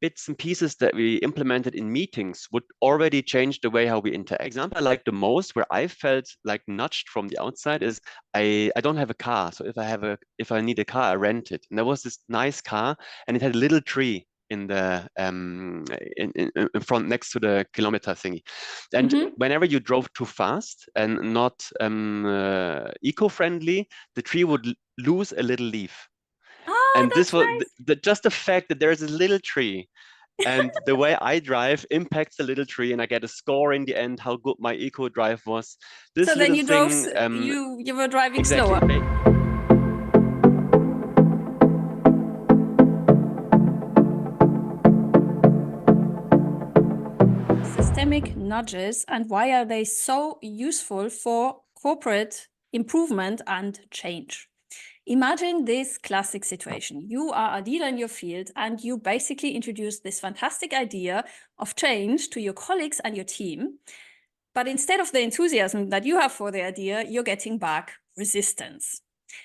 bits and pieces that we implemented in meetings would already change the way how we interact. The example I like the most, where I felt like nudged from the outside, is I don't have a car, so if I need a car, I rent it. And there was this nice car, and it had a little tree in the in front next to the kilometer thingy. And whenever you drove too fast and not eco-friendly, the tree would lose a little leaf. Oh, And this that's was nice. just the fact that there's a little tree, and the way I drive impacts the little tree, and I get a score in the end how good my eco drive was. So This then little you drove, thing, you were driving exactly. slower. Systemic nudges, and why are they so useful for corporate improvement and change? Imagine this classic situation. You are a leader in your field and you basically introduce this fantastic idea of change to your colleagues and your team. But instead of the enthusiasm that you have for the idea, you're getting back resistance.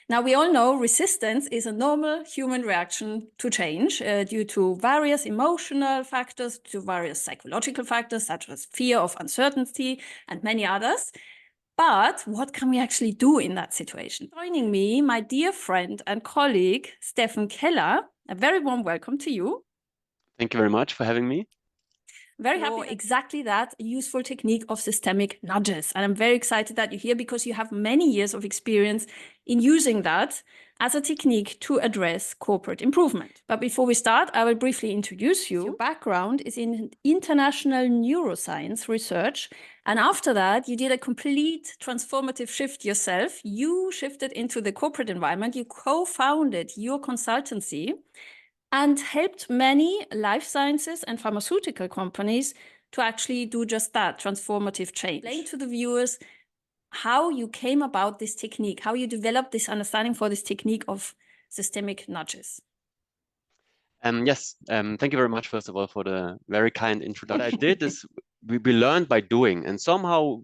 Now, we all know resistance is a normal human reaction to change due to various emotional factors, to various psychological factors, such as fear of uncertainty and many others. But what can we actually do in that situation? Joining me, my dear friend and colleague, Steffen Keller. A very warm welcome to you. Thank you very much for having me. Very happy. Exactly that, a useful technique of systemic nudges. And I'm very excited that you're here because you have many years of experience in using that as a technique to address corporate improvement. But before we start, I will briefly introduce you. Your background is in international neuroscience research. And after that, you did a complete transformative shift yourself. You shifted into the corporate environment. You co-founded your consultancy and helped many life sciences and pharmaceutical companies to actually do just that, transformative change. Explain to the viewers how you came about this technique, how you developed this understanding for this technique of systemic nudges. Yes, thank you very much, first of all, for the very kind introduction. What I did is we learned by doing, and somehow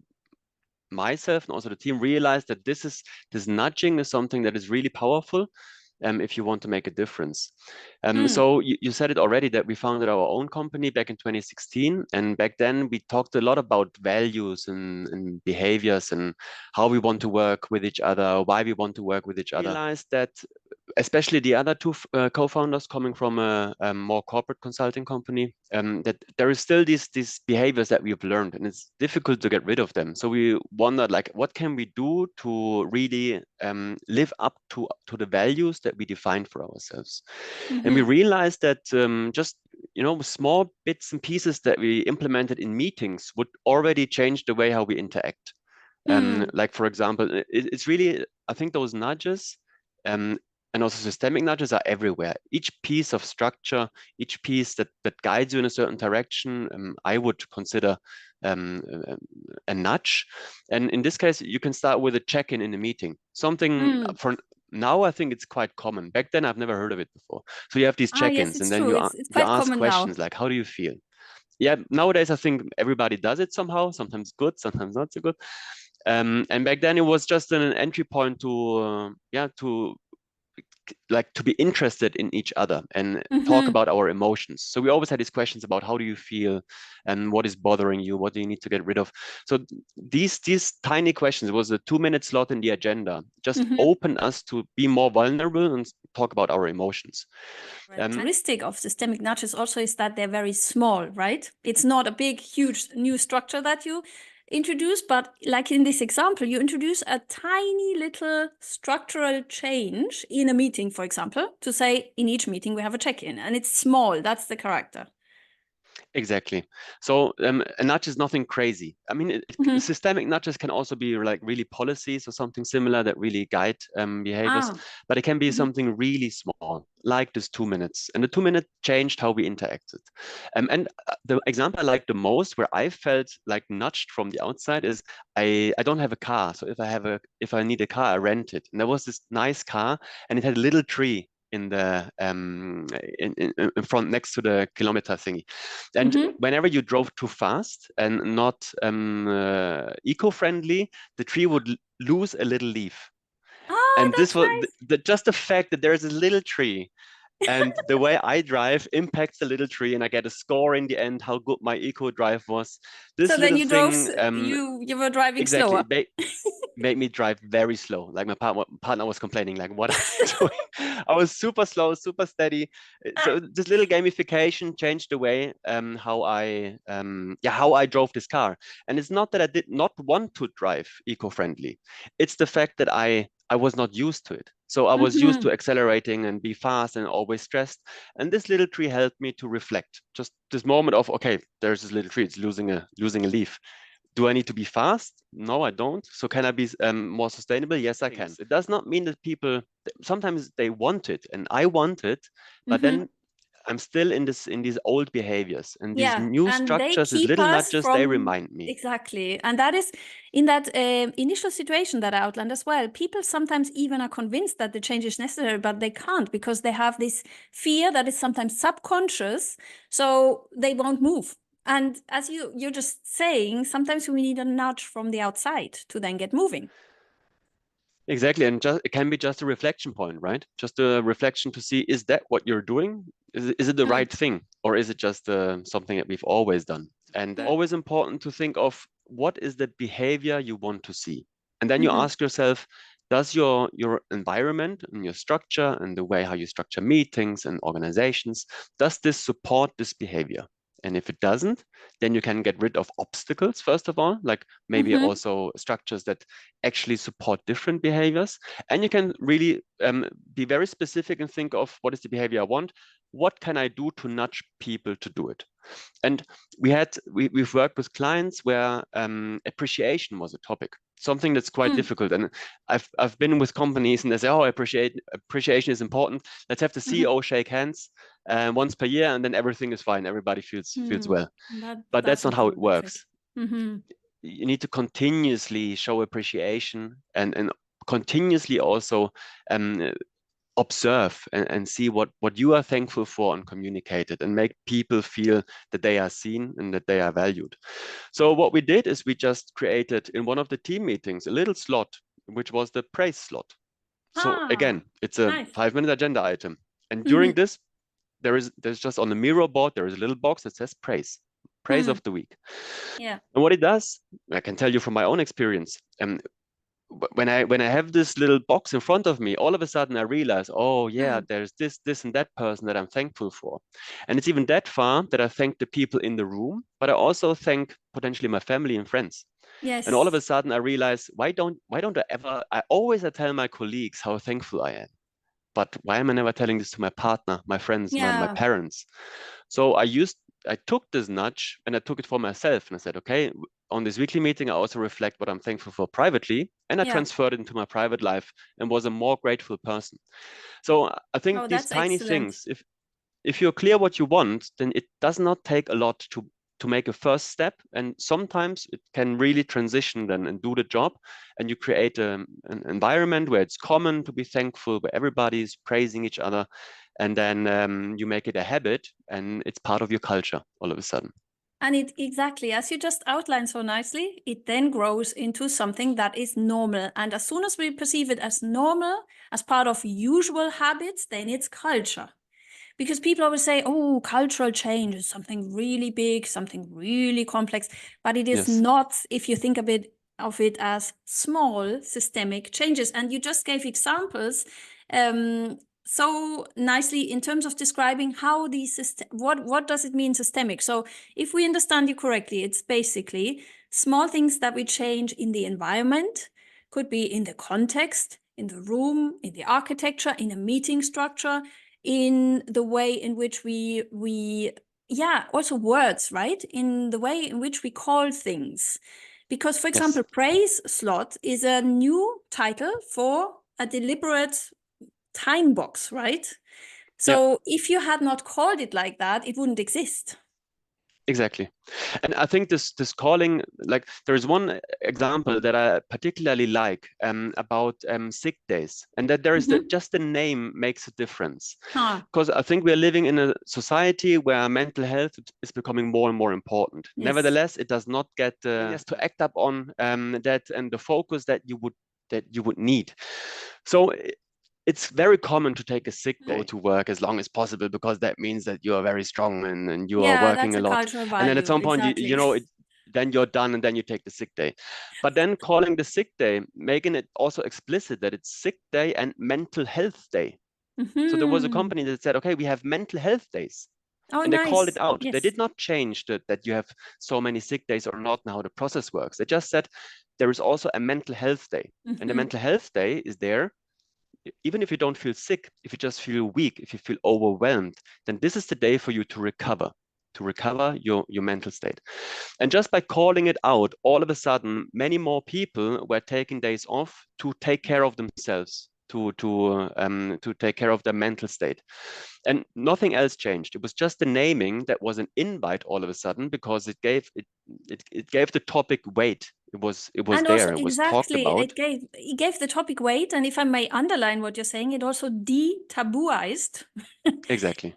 myself and also the team realized that this nudging is something that is really powerful if you want to make a difference. So you said it already that we founded our own company back in 2016. And back then we talked a lot about values and behaviors and how we want to work with each other, why we want to work with each other. Realized that especially the other two co-founders coming from a more corporate consulting company, that there is still these behaviors that we've learned, and it's difficult to get rid of them. So we wondered, like, what can we do to really live up to the values that we defined for ourselves? And we realized that just small bits and pieces that we implemented in meetings would already change the way how we interact. Like, for example, it's really, I think those nudges and also systemic nudges are everywhere. Each piece of structure, each piece that guides you in a certain direction, I would consider a nudge. And in this case, you can start with a check-in in a meeting. Something for now, I think it's quite common. Back then, I've never heard of it before. So you have these check-ins, Yes, and then true. you It's quite ask common questions now. like, how do you feel? Yeah, nowadays, I think everybody does it somehow, sometimes good, sometimes not so good. And back then, it was just an entry point to to be interested in each other and talk about our emotions. So we always had these questions about how do you feel and what is bothering you, what do you need to get rid of. So these tiny questions, it was a 2-minute slot in the agenda, just open us to be more vulnerable and talk about our emotions. Characteristic of systemic nudges also is that they're very small, right? It's not a big, huge new structure that you introduce, but like in this example, you introduce a tiny little structural change in a meeting, for example, to say in each meeting we have a check-in, and it's small. That's the character. Exactly. So a nudge is nothing crazy. I mean, systemic nudges can also be like really policies or something similar that really guide behaviors, but it can be something really small, like this 2 minutes. And the 2 minute changed how we interacted. And the example I like the most, where I felt like nudged from the outside, is I don't have a car. So if I need a car, I rent it. And there was this nice car, and it had a little tree in the in front next to the kilometer thingy. And whenever you drove too fast and not eco-friendly, the tree would lose a little leaf. Oh, And that's this was nice. just the fact that there is a little tree, And the way I drive impacts the little tree, and I get a score in the end how good my eco drive was. This So then little you drove, thing, you were driving exactly, slower. it made me drive very slow. Like my partner was complaining, like, what are you doing? I was super slow, super steady. So this little gamification changed the way how I drove this car. And it's not that I did not want to drive eco-friendly. It's the fact that I was not used to it. So I was used to accelerating and be fast and always stressed. And this little tree helped me to reflect. Just this moment of, okay, there's this little tree, it's losing a leaf. Do I need to be fast? No, I don't. So can I be more sustainable? Yes, I can. It does not mean that people sometimes they want it and I want it, but then I'm still in these old behaviors and these Yeah, new and they structures, these keep little us nudges, they from remind me. exactly. And that is in that initial situation that I outlined as well. People sometimes even are convinced that the change is necessary, but they can't because they have this fear that is sometimes subconscious, so they won't move. And as you're just saying, sometimes we need a nudge from the outside to then get moving. Exactly, and just it can be just a reflection point, right? Just a reflection to see, is that what you're doing? Is it the right thing, or is it just something that we've always done? And always important to think of what is the behavior you want to see, and then you ask yourself, does your environment and your structure and the way how you structure meetings and organizations, does this support this behavior? And if it doesn't, then you can get rid of obstacles, first of all, like maybe also structures that actually support different behaviors. And you can really be very specific and think of what is the behavior I want? What can I do to nudge people to do it? And we've worked with clients where appreciation was a topic, something that's quite difficult. And I've been with companies and they say, oh, appreciation is important. Let's have the CEO shake hands once per year, and then everything is fine. Everybody feels well. That But that's not doesn't how it work like works. it. You need to continuously show appreciation and continuously also observe and see what you are thankful for and communicate it and make people feel that they are seen and that they are valued. So what we did is we just created in one of the team meetings a little slot, which was the praise slot. So again, it's a Nice. 5-minute agenda item. And during this, there's just on the Miro board, there is a little box that says praise of the week. Yeah. And what it does, I can tell you from my own experience, when I have this little box in front of me, all of a sudden I realize, oh yeah, there's this and that person that I'm thankful for. And it's even that far that I thank the people in the room, but I also thank potentially my family and friends. Yes. And all of a sudden I realize, why don't I always tell my colleagues how thankful I am. But why am I never telling this to my partner, my friends, my parents? So I took this nudge and I took it for myself and I said, okay, on this weekly meeting, I also reflect what I'm thankful for privately, and I transferred it into my private life and was a more grateful person. So I think these that's tiny excellent. things, if you're clear what you want, then it does not take a lot to make a first step. And sometimes it can really transition then and do the job. And you create an environment where it's common to be thankful, where everybody's praising each other. And then you make it a habit and it's part of your culture all of a sudden. And it exactly, as you just outlined so nicely, it then grows into something that is normal. And as soon as we perceive it as normal, as part of usual habits, then it's culture. Because people always say, oh, cultural change is something really big, something really complex. But it is not, if you think a bit of it as small systemic changes. And you just gave examples so nicely in terms of describing how these what does it mean systemic. So if we understand you correctly, it's basically small things that we change in the environment, could be in the context, in the room, in the architecture, in a meeting structure, in the way in which we also words, right? In the way in which we call things. Because, for example, praise slot is a new title for a deliberate time box, right? So if you had not called it like that, it wouldn't exist. Exactly. And I think this calling, like there's one example that I particularly like about sick days, and that there is just the name makes a difference. Because I think we're living in a society where mental health is becoming more and more important. Yes. Nevertheless, it does not get to act up on that and the focus that you would need. So it's very common to take a sick day Oh, to work as long as possible because that means that you are very strong and you are yeah, that's working a a lot. cultural And then at value. some point, Exactly. then you're done and then you take the sick day. But then calling the sick day, making it also explicit that it's sick day and mental health day. So there was a Hmm. company that said, okay, we have mental health days. Oh, And they called it nice. out. They Yes. did not change that you have so many sick days or not, and how the process works. They just said there is also a mental health day. And the Hmm. mental health day is there even if you don't feel sick, if you just feel weak, if you feel overwhelmed, then this is the day for you to recover your mental state. And just by calling it out, all of a sudden, many more people were taking days off to take care of themselves, to take care of their mental state. And nothing else changed. It was just the naming that was an invite all of a sudden because it gave the topic weight. It was And also, there. It was talked exactly, about. it gave the topic weight. And if I may underline what you're saying, it also de-tabooized Exactly.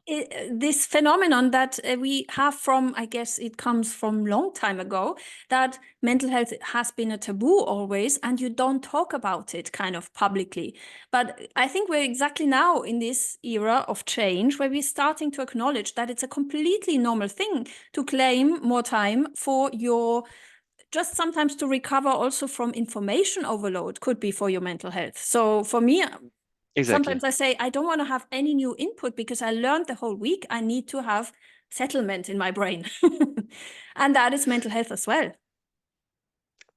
this phenomenon that we have from, I guess it comes from long time ago, that mental health has been a taboo always, and you don't talk about it kind of publicly. But I think we're exactly now in this era of change where we're starting to acknowledge that it's a completely normal thing to claim more time for your, just sometimes to recover also from information overload could be for your mental health. So for me, Exactly. sometimes I say, I don't want to have any new input because I learned the whole week. I need to have settlement in my brain. And that is mental health as well.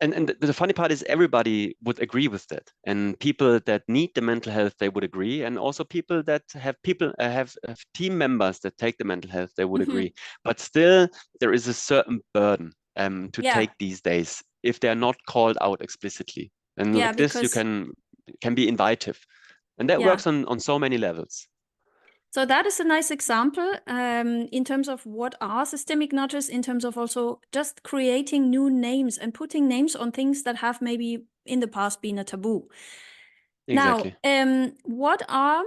And the funny part is everybody would agree with that. And people that need the mental health, they would agree. And also people that have team members that take the mental health, they would Hmm. agree. But still, there is a certain burden to Yeah. take these days if they're not called out explicitly. And Yeah, like this, you because, can be invitive. And that yeah. works on so many levels. So that is a nice example in terms of what are systemic nudges, in terms of also just creating new names and putting names on things that have maybe in the past been a taboo. Now, Exactly. what are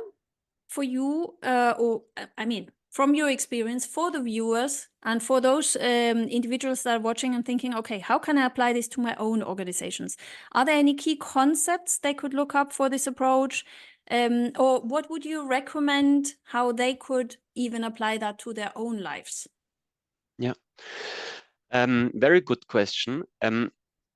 for you, I mean, from your experience, for the viewers and for those individuals that are watching and thinking, okay, how can I apply this to my own organizations? Are there any key concepts they could look up for this approach? Or what would you recommend how they could even apply that to their own lives? Yeah. Very good question.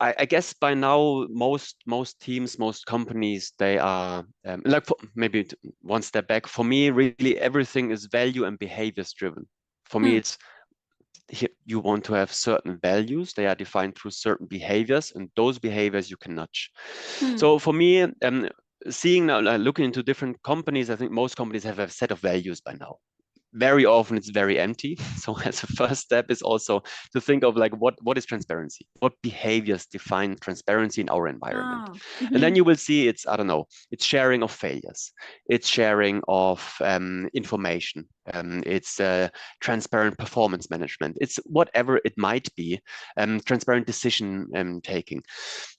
I guess by now most teams, most companies, they are like maybe one step back. For me, really everything is value and behaviors driven. For me, Hmm. it's you want to have certain values. They are defined through certain behaviors, and those behaviors you can nudge. Hmm. So for me, seeing now, looking into different companies, I think most companies have a set of values by now. Very often it's very empty. So as a first step is also to think of like what is transparency? What behaviors define transparency in our environment? Ah. And then Mhm. you will see it's, I don't know, it's sharing of failures, it's sharing of information, it's transparent performance management, it's whatever it might be, transparent decision taking.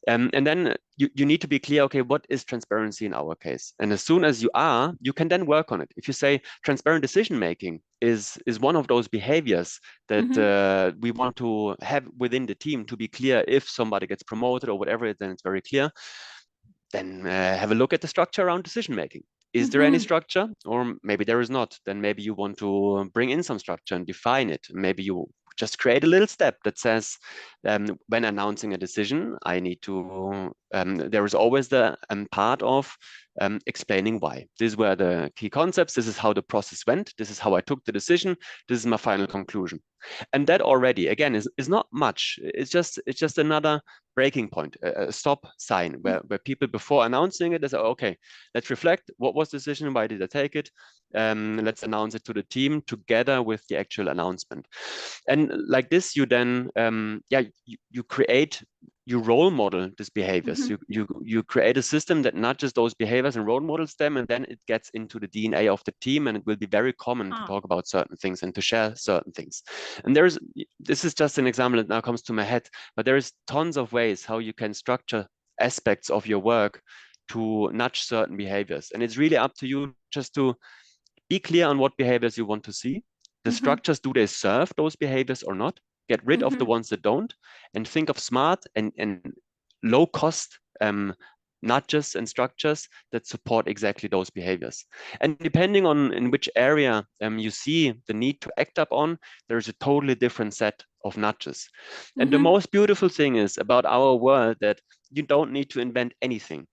And then you need to be clear, okay, what is transparency in our case? And as soon as you are, you can then work on it. If you say transparent decision making is one of those behaviors that Mhm. we want to have within the team to be clear if somebody gets promoted or whatever, then it's very clear. Then have a look at the structure around decision making. Is there any Mhm. structure? Or maybe there is not. Then maybe you want to bring in some structure and define it. Maybe you just create a little step that says, when announcing a decision, I need to, there is always the part of explaining why. These were the key concepts. This is how the process went. This is how I took the decision. This is my final conclusion. And that already, again, is not much. It's just another breaking point, a stop sign where people before announcing it, they say, okay, let's reflect. What was the decision? Why did I take it? Let's announce it to the team together with the actual announcement. And like this, you then, you create, you role model these behaviors. Mhm. You create a system that nudges those behaviors and role models them, and then it gets into the DNA of the team, and it will be very common to Ah. talk about certain things and to share certain things. And this is just an example that now comes to my head, but there is tons of ways how you can structure aspects of your work to nudge certain behaviors. And it's really up to you just to be clear on what behaviors you want to see. The Mhm. structures, do they serve those behaviors or not? Get rid of the Mhm. ones that don't, and think of smart and low cost nudges and structures that support exactly those behaviors. And depending on in which area you see the need to act upon, there's a totally different set of nudges. And the most beautiful thing is about our world that you don't need to invent anything.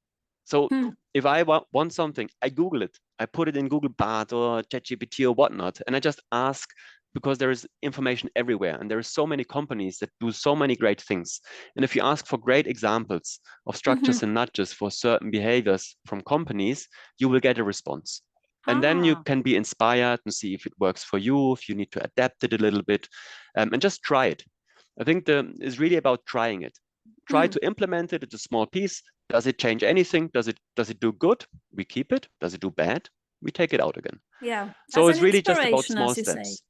So if I want something, I Google it. I put it in Google Bard or ChatGPT or whatnot, and I just ask because there is information everywhere, and there are so many companies that do so many great things. And if you ask for great examples of structures and nudges for certain behaviors from companies, you will get a response. And then you can be inspired and see if it works for you, if you need to adapt it a little bit, and just try it. I think it's really about trying it. Try to implement it. It's a small piece. Does it change anything? Does it do good? We keep it. Does it do bad? We take it out again. Yeah, So as it's an really just about inspiration, small as you say. steps.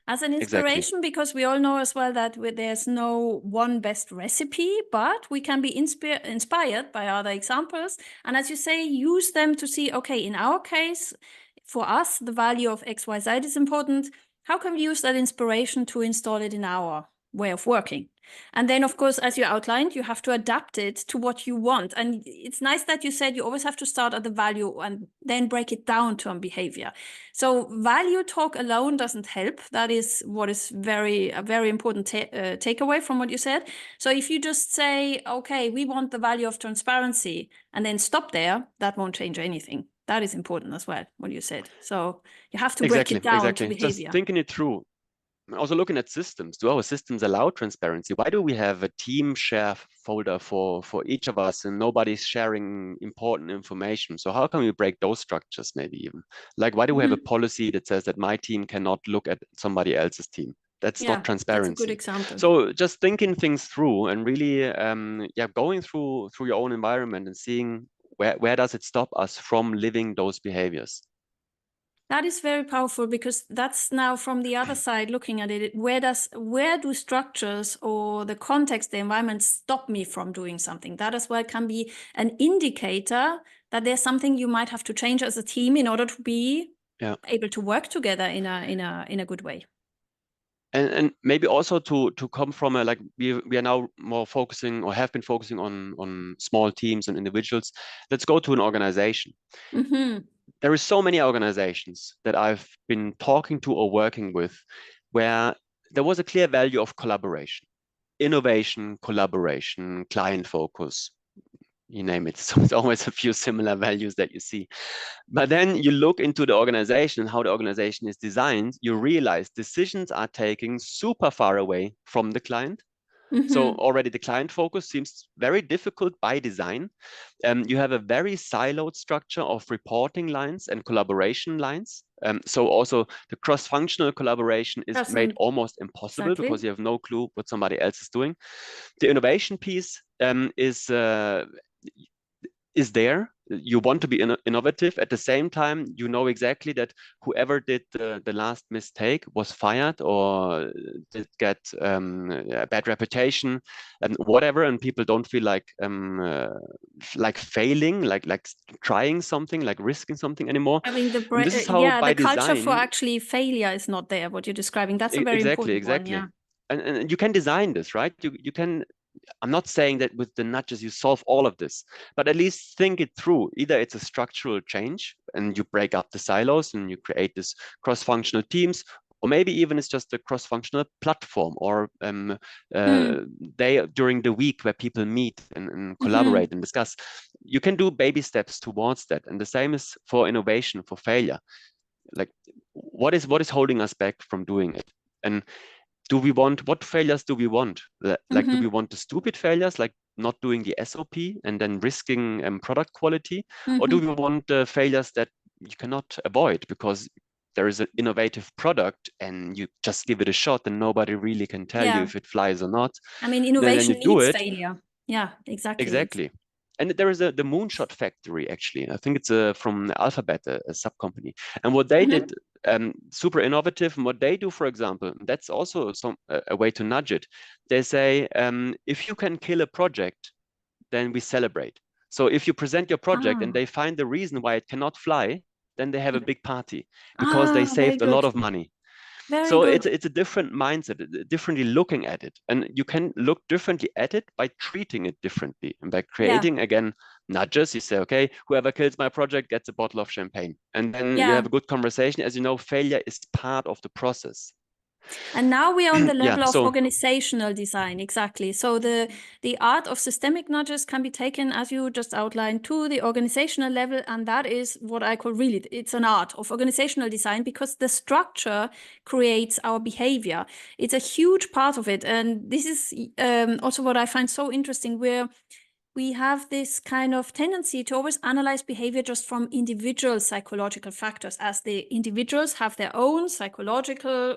As an Exactly. inspiration, because we all know as well that there's no one best recipe, but we can be inspired by other examples. And as you say, use them to see, okay, in our case, for us, the value of XYZ is important. How can we use that inspiration to install it in our way of working? And then, of course, as you outlined, you have to adapt it to what you want. And it's nice that you said you always have to start at the value and then break it down to a behavior. So value talk alone doesn't help. That is what is a very important takeaway from what you said. So if you just say, okay, we want the value of transparency, and then stop there, that won't change anything. That is important as well, what you said. So you have to break it down to behavior. Just thinking it through. Also looking at systems. Do our systems allow transparency? Why do we have a team share folder for each of us and nobody's sharing important information? So how can we break those structures maybe even? Like, why do we have a policy that says that my team cannot look at somebody else's team? That's not transparency. That's a good example. So just thinking things through and really, going through your own environment and seeing where does it stop us from living those behaviors? That is very powerful, because that's now from the other side looking at it. Where do structures or the context, the environment stop me from doing something? That as well can be an indicator that there's something you might have to change as a team in order to be able to work together in a good way. And maybe also to come from a, like we are now more focusing or have been focusing on small teams and individuals. Let's go to an organization. There are so many organizations that I've been talking to or working with where there was a clear value of collaboration, innovation, collaboration, client focus, you name it. So it's always a few similar values that you see. But then you look into the organization and how the organization is designed, you realize decisions are taken super far away from the client. So already the client focus seems very difficult by design. You have a very siloed structure of reporting lines and collaboration lines. So also the cross-functional collaboration is made almost impossible because you have no clue what somebody else is doing. The innovation piece is there. You want to be innovative. At the same time, you know exactly that whoever did the last mistake was fired or did get a bad reputation and whatever, and people don't feel like failing, like trying something, like risking something anymore. I mean, this is how by the culture design, for actually failure is not there. What you're describing, that's a very important one. Yeah. And you can design this, right? You can. I'm not saying that with the nudges you solve all of this, but at least think it through. Either it's a structural change and you break up the silos and you create this cross-functional teams, or maybe even it's just a cross-functional platform or day during the week where people meet and collaborate and discuss. You can do baby steps towards that. And the same is for innovation, for failure. Like what is holding us back from doing it? And what failures do we want? Like, do we want the stupid failures, like not doing the SOP and then risking product quality? Or do we want the failures that you cannot avoid because there is an innovative product and you just give it a shot and nobody really can tell you if it flies or not? I mean, innovation then you needs do it. failure. Yeah, exactly. Exactly. And there is the Moonshot Factory, actually. I think it's from Alphabet, a sub company. And what they did, super innovative. And what they do, for example, that's also a way to nudge it. They say, if you can kill a project, then we celebrate. So if you present your project and they find the reason why it cannot fly, then they have a big party because they saved a lot of money. So it's a different mindset, differently looking at it. And you can look differently at it by treating it differently and by creating, again, nudges. You say, okay, whoever kills my project gets a bottle of champagne. And then you have a good conversation. As you know, failure is part of the process. And now we are on the level of so organizational design, exactly. So the art of systemic nudges can be taken, as you just outlined, to the organizational level, and that is what I call really, it's an art of organizational design, because the structure creates our behavior. It's a huge part of it, and this is also what I find so interesting, where we have this kind of tendency to always analyze behavior just from individual psychological factors, as the individuals have their own psychological,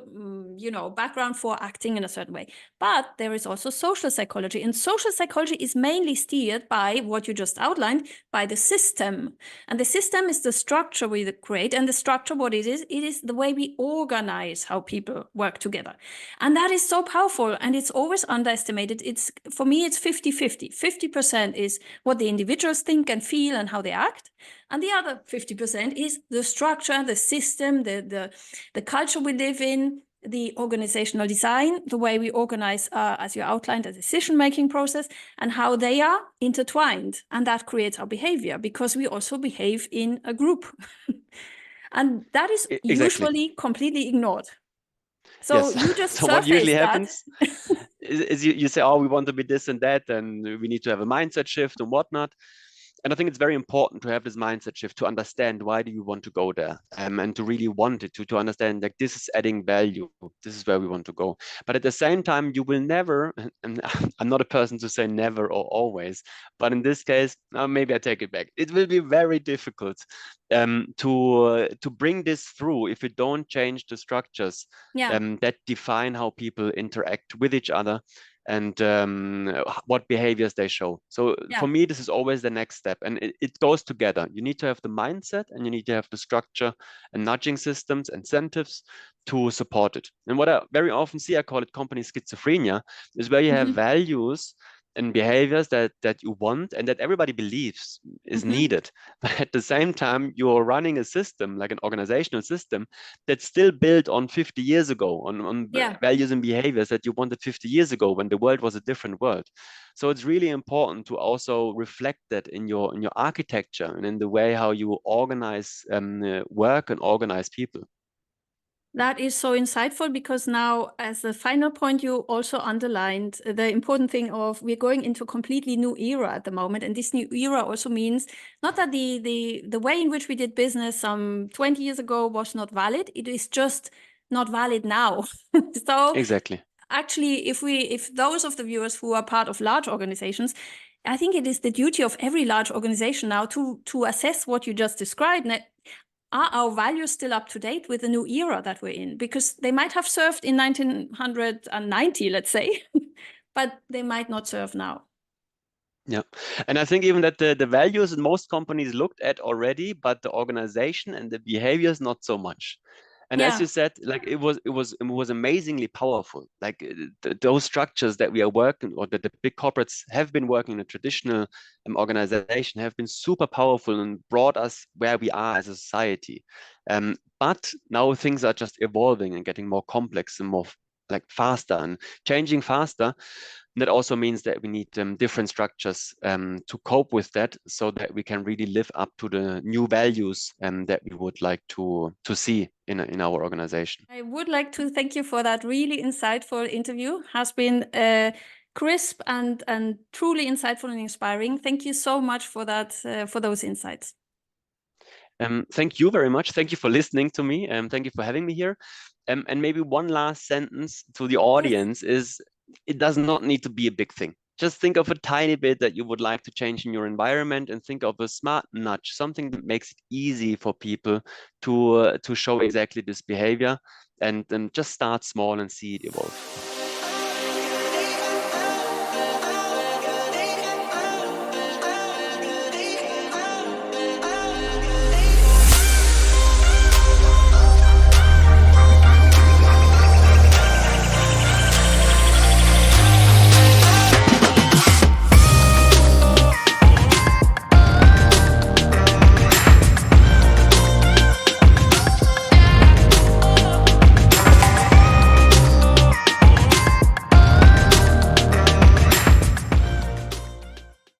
background for acting in a certain way. But there is also social psychology, and social psychology is mainly steered by what you just outlined, by the system. And the system is the structure we create, and the structure, what it is the way we organize how people work together. And that is so powerful, and it's always underestimated. For me, it's 50-50. 50% is what the individuals think and feel and how they act. And the other 50% is the structure, the system, the culture we live in, the organizational design, the way we organize, as you outlined, a decision-making process, and how they are intertwined. And that creates our behavior, because we also behave in a group. And that is usually completely ignored. So yes. you just So what usually that. happens is you say, oh, we want to be this and that, and we need to have a mindset shift and whatnot. And I think it's very important to have this mindset shift, to understand why do you want to go there, and to really want it, to understand like this is adding value, this is where we want to go. But at the same time, you will never, and I'm not a person to say never or always, but in this case, maybe I take it back. It will be very difficult to bring this through if you don't change the structures that define how people interact with each other and what behaviors they show. So for me, this is always the next step, and it goes together. You need to have the mindset, and you need to have the structure and nudging systems, incentives to support it. And what I very often see, I call it company schizophrenia, is where you have values and behaviors that you want and that everybody believes is needed. But at the same time, you're running a system, like an organizational system, that's still built on 50 years ago, on values and behaviors that you wanted 50 years ago when the world was a different world. So it's really important to also reflect that in your architecture and in the way how you organize work and organize people. That is so insightful, because now, as a final point, you also underlined the important thing of we're going into a completely new era at the moment. And this new era also means not that the way in which we did business some 20 years ago was not valid. It is just not valid now. So exactly. Actually, if those of the viewers who are part of large organizations, I think it is the duty of every large organization now to assess what you just described. Are our values still up to date with the new era that we're in? Because they might have served in 1990, let's say, but they might not serve now. Yeah, and I think even that the values in most companies looked at already, but the organization and the behaviors not so much. And as you said, like it was amazingly powerful. Like those structures that we are working, or that the big corporates have been working in a traditional organization, have been super powerful and brought us where we are as a society. But now things are just evolving and getting more complex and more like faster and changing faster. And that also means that we need different structures to cope with that, so that we can really live up to the new values that we would like to see in our organization. I would like to thank you for that really insightful interview. Has been crisp and truly insightful and inspiring. Thank you so much for that, for those insights. Thank you very much. Thank you for listening to me. Thank you for having me here. And maybe one last sentence to the audience is, it does not need to be a big thing. Just think of a tiny bit that you would like to change in your environment, and think of a smart nudge, something that makes it easy for people to show exactly this behavior, and just start small and see it evolve.